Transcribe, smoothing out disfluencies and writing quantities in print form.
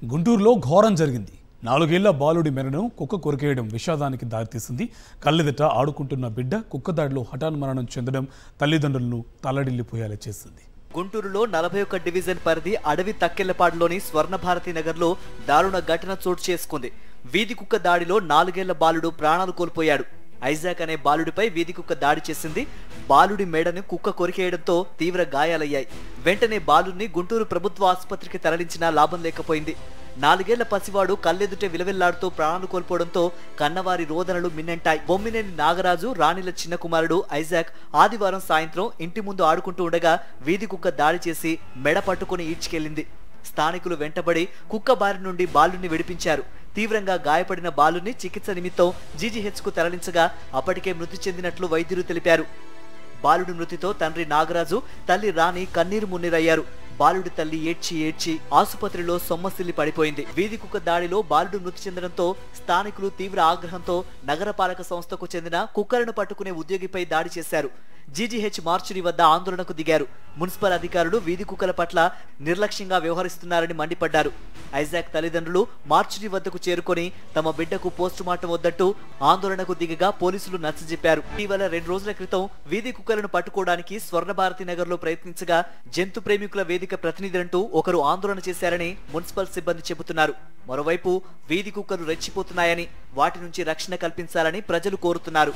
గుంటూరులో ఘోరం జరిగింది. 4 ఏళ్ల బాలుడి మెడను కుక్క కొరికేయడం విషాదానికి దారితీసింది. కళ్ళెదుట ఆడుకుంటున్న బిడ్డ కుక్క దాడిలో హఠాన్మరణం చెందడం తల్లిదండ్రులను తల్లడిల్లిపోయేలా చేసింది. గుంటూరులో 41 డివిజన్ పరిధి అడవి తక్కెళ్లపాడులోని స్వర్ణభారతి నగర్లో దారుణ ఘటన చోటు చేసుకుంది. వీధి కుక్క దాడిలో 4 ఏళ్ల బాలుడు ప్రాణాలు కోల్పోయాడు. ఐజాక్ అనే బాలుడిపై వీధి కుక్క దాడి చేసింది. బాలుడి మెడను కుక్క కొరికేయడంతో తీవ్ర గాయాలయ్యాయి. వెంటనే బాలుడిని గుంటూరు ప్రభుత్వ ఆసుపత్రికి తరలించినా లాభం లేకపోయింది. 4 ఏళ్ల పసివాడు కళ్ళెదుటే విలవిల్లాడుతూ ప్రాణాలు కోల్పోవడంతో కన్నవారి రోదనలు మిన్నంటాయి. బొమ్మినేని నాగరాజు, రాణిల చిన్న కుమారుడు ఐజాక్ ఆదివారం సాయంత్రం ఇంటి ముందు ఆడుకుంటూ ఉండగా వీధి కుక్క దాడి చేసి మెడ పట్టుకుని ఈడ్చుకెళ్లింది. స్థానికులు వెంటబడి కుక్క బారి నుండి బాలుడిని విడిపించారు. తీవ్రంగా గాయపడిన బాలుడిని చికిత్స నిమిత్తం జీజీహెచ్కు తరలించగా అప్పటికే మృతి చెందినట్లు వైద్యులు తెలిపారు. బాలుడి మృతితో తండ్రి నాగరాజు, తల్లి రాణి కన్నీరు మున్నీరయ్యారు. బాలుడి తల్లి ఏడ్చి ఆసుపత్రిలో సొమ్మసిల్లి పడిపోయింది. వీధి కుక్క దాడిలో బాలుడు మృతి చెందడంతో స్థానికులు తీవ్ర ఆగ్రహంతో నగరపాలక సంస్థకు చెందిన కుక్కలను పట్టుకునే ఉద్యోగిపై దాడి చేశారు. జీజీహెచ్ మార్చురీ వద్ద ఆందోళనకు దిగారు. మున్సిపల్ అధికారులు వీధి కుక్కల పట్ల నిర్లక్ష్యంగా వ్యవహరిస్తున్నారని మండిపడ్డారు. ఐజాక్ తల్లిదండ్రులు మార్చురీ వద్దకు చేరుకొని తమ బిడ్డకు పోస్టుమార్టం వద్దంటూ ఆందోళనకు దిగగా పోలీసులు నచ్చజెప్పారు. ఇటీవల 2 రోజుల క్రితం వీధి కుక్కలను పట్టుకోవడానికి స్వర్ణభారతి నగర్ లో ప్రయత్నించగా జంతు ప్రేమికుల వేదిక ప్రతినిధులంటూ ఒకరు ఆందోళన చేశారని మున్సిపల్ సిబ్బంది చెబుతున్నారు. మరోవైపు వీధి కుక్కలు రెచ్చిపోతున్నాయని వాటి నుంచి రక్షణ కల్పించాలని ప్రజలు కోరుతున్నారు.